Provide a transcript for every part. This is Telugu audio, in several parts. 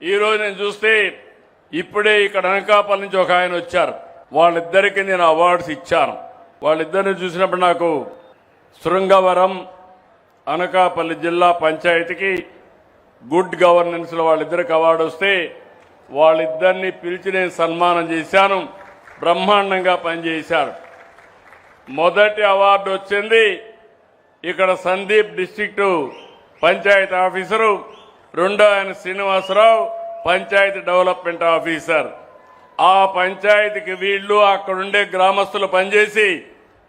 ఈరోజు నేను చూస్తే ఇప్పుడే ఇక్కడ అనకాపల్లి నుంచి ఒక ఆయన వచ్చారు. వాళ్ళిద్దరికీ నేను అవార్డ్స్ ఇచ్చాను. వాళ్ళిద్దరిని చూసినప్పుడు నాకు శృంగవరం అనకాపల్లి జిల్లా పంచాయతీకి గుడ్ గవర్నెన్స్లో వాళ్ళిద్దరికి అవార్డు వస్తే వాళ్ళిద్దరిని పిలిచి నేను సన్మానం చేశాను. బ్రహ్మాండంగా పనిచేశారు. మొదటి అవార్డు వచ్చింది ఇక్కడ సందీప్ డిస్ట్రిక్ట్ పంచాయతీ ఆఫీసరు, రెండో ఆయన శ్రీనివాసరావు పంచాయతీ డెవలప్మెంట్ ఆఫీసర్. ఆ పంచాయతీకి వీళ్ళు అక్కడుండే గ్రామస్తులు పనిచేసి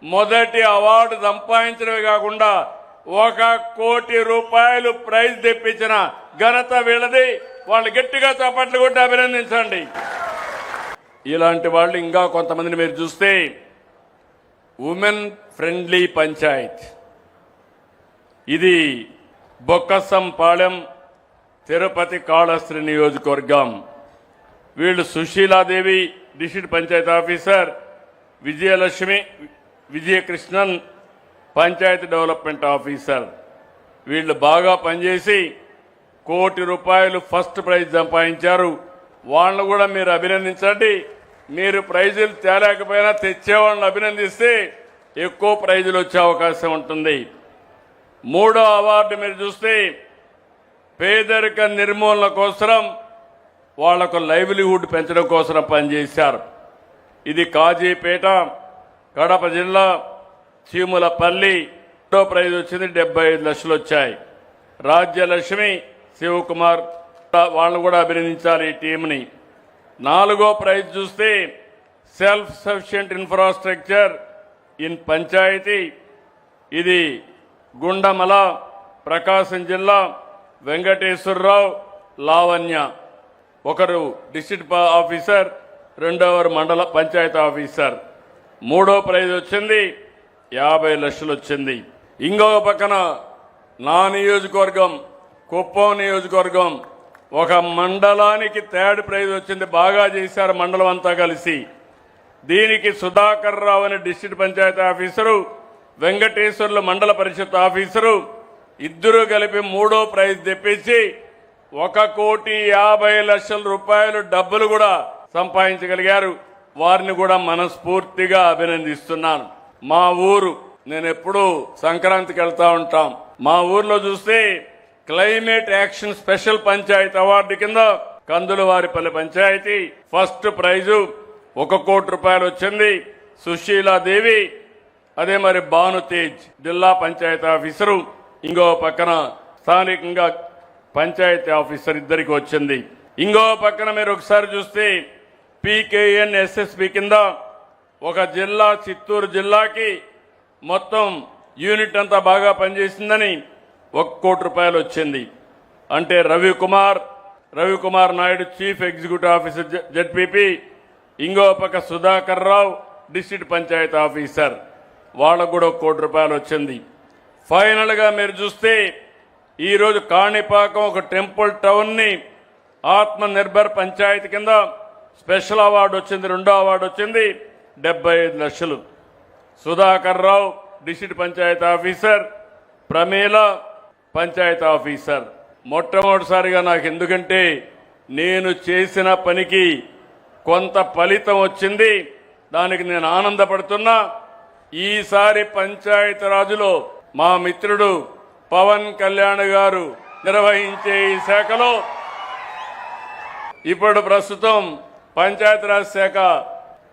మొదటి అవార్డు సంపాదించడమే కాకుండా 1 కోటి రూపాయలు ప్రైజ్ తెప్పించిన ఘనత వీళ్ళది. వాళ్ళు గట్టిగా చప్పట్లు కొట్టి అభినందించండి. ఇలాంటి వాళ్ళు ఇంకా కొంతమందిని మీరు చూస్తే ఉమెన్ ఫ్రెండ్లీ పంచాయత్, ఇది బొక్కసంపాళెం తిరుపతి కాళహస్తి నియోజకవర్గం. వీళ్ళు Sushiladevi district panchayat officer, Vijayakrishnan panchayat development officer. వీళ్ళు బాగా పనిచేసి 1 కోటి రూపాయలు ఫస్ట్ ప్రైజ్ సంపాదించారు. వాళ్ళను కూడా మీరు అభినందించండి. మీరు ప్రైజులు తేలేకపోయినా తెచ్చేవాళ్ళని అభినందిస్తే ఎక్కువ ప్రైజులు వచ్చే అవకాశం ఉంటుంది. మూడో అవార్డు మీరు చూస్తే పేదరిక నిర్మూలన కోసం వాళ్లకు లైవ్లీహుడ్ పెంచడం కోసం పనిచేశారు. ఇది కాజీపేట, కడప జిల్లా, చీములపల్లి. రెండో ప్రైజ్ వచ్చింది, 75 లక్షలు వచ్చాయి. రాజ్యలక్ష్మి, శివకుమార్, వాళ్ళను కూడా అభినందించాలి ఈ టీంని. నాలుగో ప్రైజ్ చూస్తే self sufficient infrastructure in panchayat, ఇది గుండమల, ప్రకాశం జిల్లా, వెంకటేశ్వరరావు, లావణ్య. ఒకరు డిస్ట్రిక్ట్ ఆఫీసర్, రెండవరు మండల పంచాయతీ ఆఫీసర్. మూడో ప్రైజ్ వచ్చింది, 50 లక్షలు వచ్చింది. ఇంకొక పక్కన నా నియోజకవర్గం కుప్పం నియోజకవర్గం ఒక మండలానికి 3rd ప్రైజ్ వచ్చింది. బాగా చేశారు మండలం అంతా కలిసి. దీనికి సుధాకర్ రావు అనే డిస్ట్రిక్ట్ పంచాయతీ ఆఫీసరు, వెంకటేశ్వర్లు మండల పరిషత్ ఆఫీసరు ఇద్దరు కలిపి 3వ ప్రైజ్ తెప్పించి 1,50,00,000 రూపాయలు డబ్బులు కూడా సంపాదించగలిగారు. వారిని కూడా మనస్ఫూర్తిగా అభినందిస్తున్నాను. మా ఊరు, నేను ఎప్పుడూ సంక్రాంతికి వెళ్తా ఉంటాం. మా ఊర్లో చూస్తే climate action special panchayat award కింద కందులవారిపల్లి పంచాయతీ ఫస్ట్ ప్రైజు 1 కోటి రూపాయలు వచ్చింది. సుశీలాదేవి, అదే మరి భానుతేజ్ జిల్లా పంచాయతీ ఆఫీసరు, ఇంకో పక్కన స్థానికంగా పంచాయతీ ఆఫీసర్ ఇద్దరికి వచ్చింది. ఇంకో పక్కన మీరు ఒకసారి చూస్తే పీకేఎన్ ఎస్ఎస్పి కింద ఒక జిల్లా, చిత్తూరు జిల్లాకి మొత్తం యూనిట్ అంతా బాగా పనిచేసిందని 1 కోటి రూపాయలు వచ్చింది. అంటే Ravikumar Naidu chief executive officer ZPP, ఇంకో పక్క సుధాకర్ రావు డిస్ట్రిక్ట్ పంచాయతీ ఆఫీసర్, వాళ్ళకు కూడా 1 కోటి రూపాయలు వచ్చింది. ఫైనల్ గా మీరు చూస్తే ఈరోజు కాణిపాకం ఒక టెంపుల్ టౌన్ ని ఆత్మ నిర్భర్ పంచాయతీ కింద స్పెషల్ అవార్డు వచ్చింది. రెండో అవార్డు వచ్చింది, 75 లక్షలు. Sudhakar Rao district panchayat officer, Pramila panchayat officer. మొట్టమొదటిసారిగా నాకు, ఎందుకంటే నేను చేసిన పనికి కొంత ఫలితం వచ్చింది, దానికి నేను ఆనందపడుతున్నా. ఈసారి పంచాయతీరాజులో మా మిత్రుడు పవన్ కళ్యాణ్ గారు నిర్వహించే ఈ శాఖలో ఇప్పుడు ప్రస్తుతం పంచాయతీరాజ్ శాఖ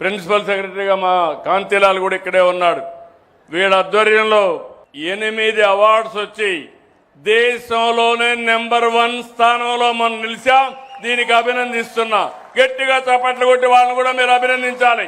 ప్రిన్సిపల్ సెక్రటరీగా మా కాంతిలాల్ కూడా ఇక్కడే ఉన్నాడు. వీళ్ళ ఆధ్వర్యంలో 8 అవార్డ్స్ వచ్చి దేశంలోనే నెంబర్ 1 స్థానంలో మనం నిలిచాం. దీనికి అభినందిస్తున్నా. గట్టిగా చప్పట్లు కొట్టి వాళ్ళని కూడా మీరు అభినందించాలి.